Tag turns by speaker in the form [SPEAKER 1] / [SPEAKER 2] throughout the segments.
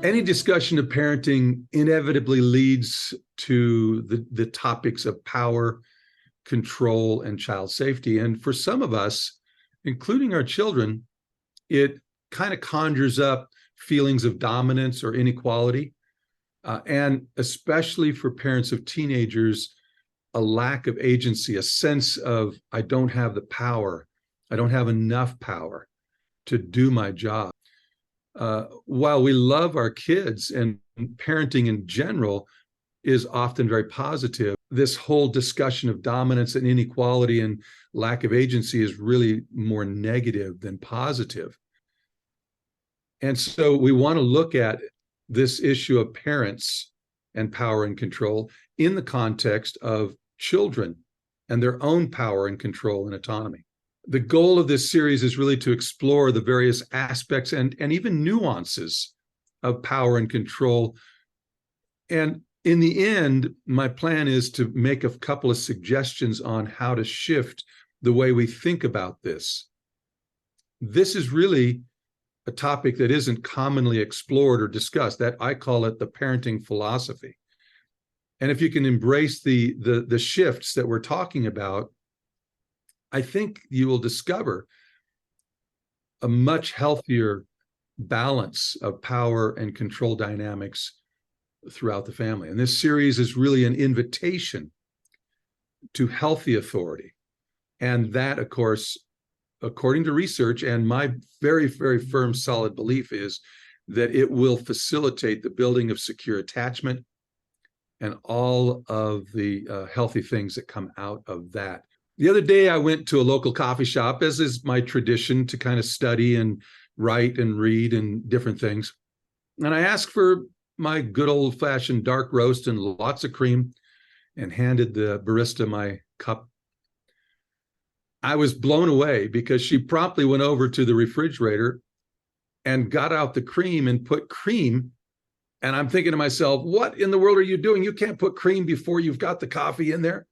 [SPEAKER 1] Any discussion of parenting inevitably leads to the topics of power, control, and child safety. And for some of us, including our children, it kind of conjures up feelings of dominance or inequality. And especially for parents of teenagers, a lack of agency, a sense of, I don't have the power, I don't have enough power to do my job. While we love our kids and parenting in general is often very positive, this whole discussion of dominance and inequality and lack of agency is really more negative than positive. And so we want to look at this issue of parents and power and control in the context of children and their own power and control and autonomy. The goal of this series is really to explore the various aspects and even nuances of power and control. And in the end, my plan is to make a couple of suggestions on how to shift the way we think about this. This is really a topic that isn't commonly explored or discussed. That I call it the parenting philosophy. And if you can embrace the shifts that we're talking about, I think you will discover a much healthier balance of power and control dynamics throughout the family. And this series is really an invitation to healthy authority. And that, of course, according to research, and my very, very firm, solid belief is that it will facilitate the building of secure attachment and all of the healthy things that come out of that. The other day, I went to a local coffee shop, as is my tradition, to kind of study and write and read and different things. And I asked for my good old-fashioned dark roast and lots of cream and handed the barista my cup. I was blown away because she promptly went over to the refrigerator and got out the cream and put cream. And I'm thinking to myself, what in the world are you doing? You can't put cream before you've got the coffee in there.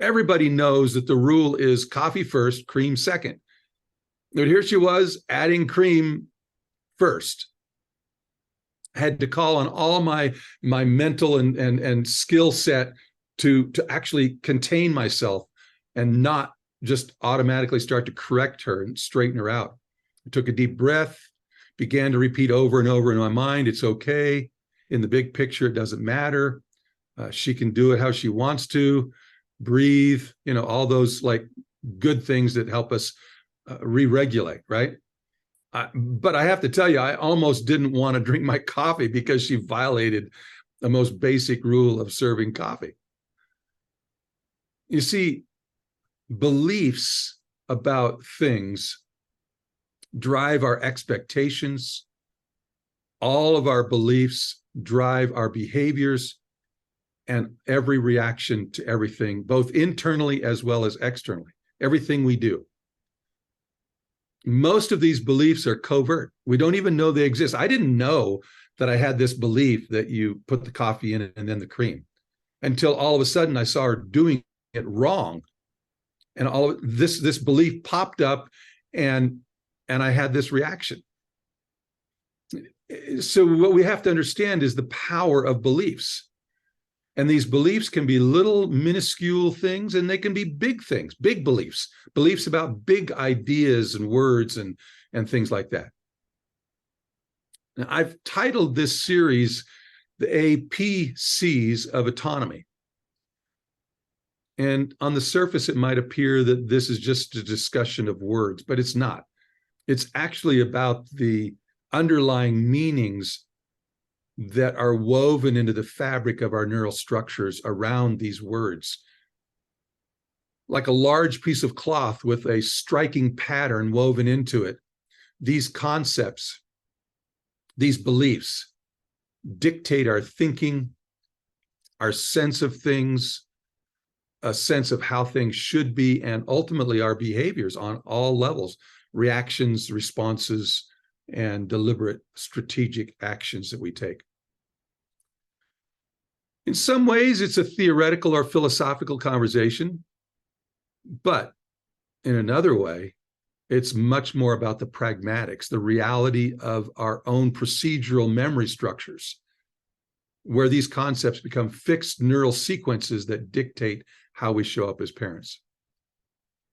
[SPEAKER 1] Everybody knows that the rule is coffee first, cream second. But here she was adding cream first. I had to call on all my mental and skill set to actually contain myself and not just automatically start to correct her and straighten her out. I took a deep breath, began to repeat over and over in my mind, it's okay. In the big picture, it doesn't matter. She can do it how she wants to. Breathe, all those like good things that help us re-regulate, right? But I have to tell you, I almost didn't want to drink my coffee because she violated the most basic rule of serving coffee. You see, beliefs about things drive our expectations. All of our beliefs drive our behaviors and every reaction to everything, both internally as well as externally, everything we do. Most of these beliefs are covert. We don't even know they exist. I didn't know that I had this belief that you put the coffee in it and then the cream until all of a sudden I saw her doing it wrong. And all of this belief popped up and I had this reaction. So what we have to understand is the power of beliefs. And these beliefs can be little minuscule things, and they can be big things, big beliefs about big ideas and words and things like that. Now, I've titled this series the APCs of autonomy. And on the surface, it might appear that this is just a discussion of words, but it's not. It's actually about the underlying meanings that are woven into the fabric of our neural structures around these words. Like a large piece of cloth with a striking pattern woven into it, these concepts, these beliefs dictate our thinking, our sense of things, a sense of how things should be, and ultimately our behaviors on all levels, reactions, responses, and deliberate strategic actions that we take. In some ways, it's a theoretical or philosophical conversation, but in another way, It's much more about the pragmatics, the reality of our own procedural memory structures, where these concepts become fixed neural sequences that dictate how we show up as parents.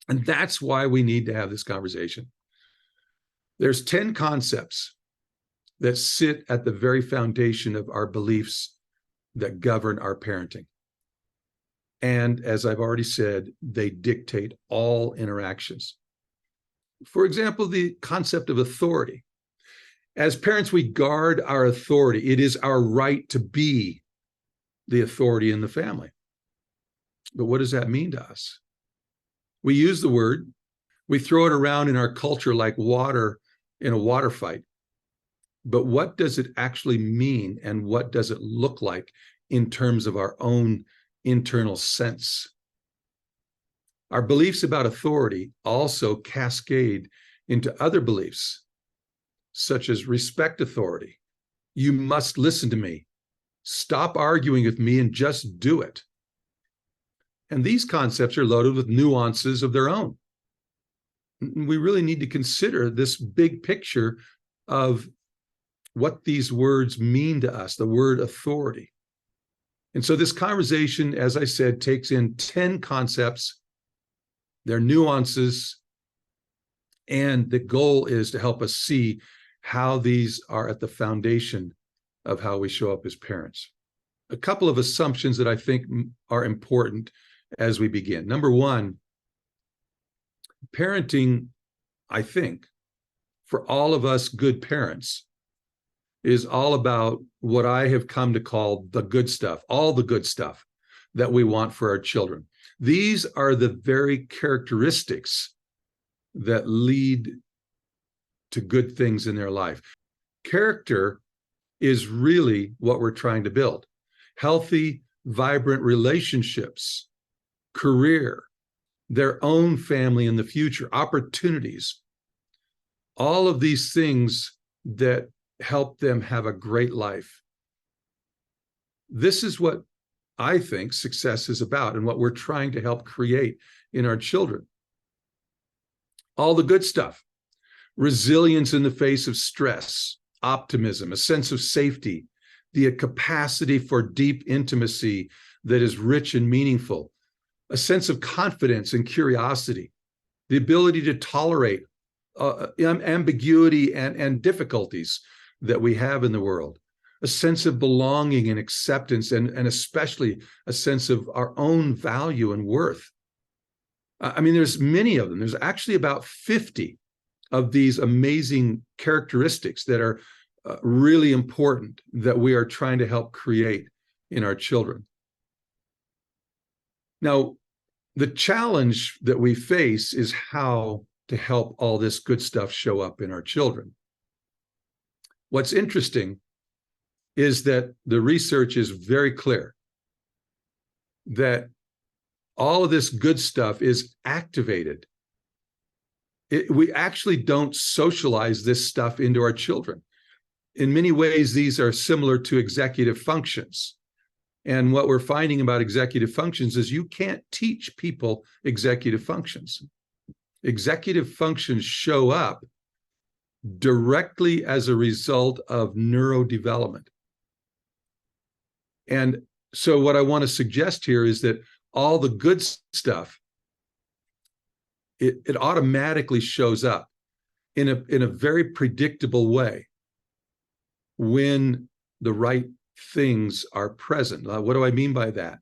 [SPEAKER 1] And that's why we need to have this conversation. There's 10 concepts that sit at the very foundation of our beliefs that govern our parenting. And as I've already said, they dictate all interactions. For example, the concept of authority. As parents, we guard our authority. It is our right to be the authority in the family. But what does that mean to us? We use the word, we throw it around in our culture like water in a water fight. But what does it actually mean, and what does it look like in terms of our own internal sense? Our beliefs about authority also cascade into other beliefs, such as respect authority. You must listen to me. Stop arguing with me and just do it. And these concepts are loaded with nuances of their own. We really need to consider this big picture of what these words mean to us, the word authority. And so this conversation, as I said, takes in 10 concepts, their nuances, and the goal is to help us see how these are at the foundation of how we show up as parents. A couple of assumptions that I think are important as we begin. Number one, parenting, I think, for all of us good parents, is all about what I have come to call the good stuff, all the good stuff that we want for our children. These are the very characteristics that lead to good things in their life. Character is really what we're trying to build. Healthy, vibrant relationships, career, their own family in the future, opportunities, all of these things that help them have a great life. This is what I think success is about and what we're trying to help create in our children. All the good stuff, resilience in the face of stress, optimism, a sense of safety, the capacity for deep intimacy that is rich and meaningful, a sense of confidence and curiosity, the ability to tolerate ambiguity and difficulties that we have in the world, a sense of belonging and acceptance, and especially a sense of our own value and worth. I mean, there's many of them. There's actually about 50 of these amazing characteristics that are really important that we are trying to help create in our children. Now, the challenge that we face is how to help all this good stuff show up in our children. What's interesting is that the research is very clear that all of this good stuff is activated. We actually don't socialize this stuff into our children. In many ways, these are similar to executive functions. And what we're finding about executive functions is you can't teach people executive functions. Executive functions show up directly as a result of neurodevelopment. And so what I want to suggest here is that all the good stuff, it automatically shows up in a very predictable way when the right things are present. What do I mean by that?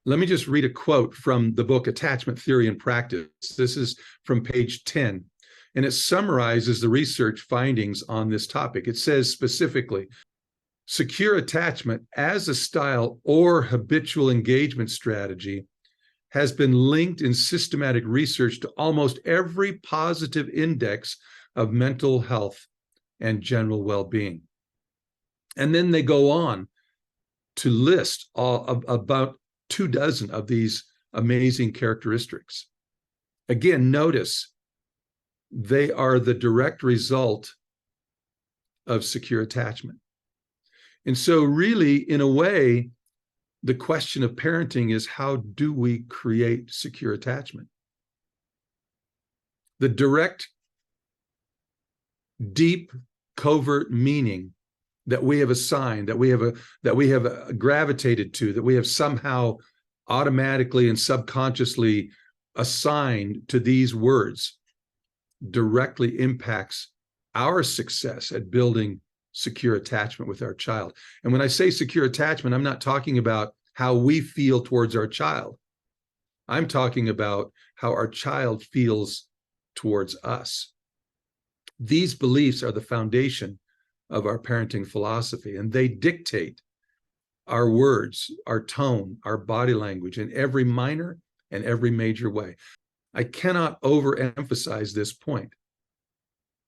[SPEAKER 1] Let me just read a quote from the book Attachment Theory and Practice. This is from page 10, and it summarizes the research findings on this topic. It says specifically, secure attachment as a style or habitual engagement strategy has been linked in systematic research to almost every positive index of mental health and general well-being. And then they go on to list about 24 of these amazing characteristics. Again, notice they are the direct result of secure attachment. And so really, in a way, the question of parenting is, how do we create secure attachment? the direct, deep, covert meaning that we have assigned, that we have gravitated to, that we have somehow automatically and subconsciously assigned to these words directly impacts our success at building secure attachment with our child. And when I say secure attachment, I'm not talking about how we feel towards our child. I'm talking about how our child feels towards us. These beliefs are the foundation of our parenting philosophy, and they dictate our words, our tone, our body language in every minor and every major way. I cannot overemphasize this point.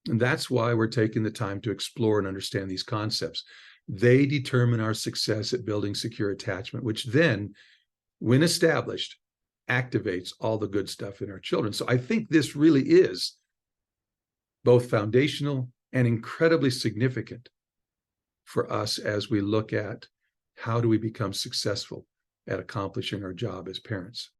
[SPEAKER 1] And that's why we're taking the time to explore and understand these concepts. They determine our success at building secure attachment, which then, when established, activates all the good stuff in our children. So I think this really is both foundational and incredibly significant for us as we look at how do we become successful at accomplishing our job as parents.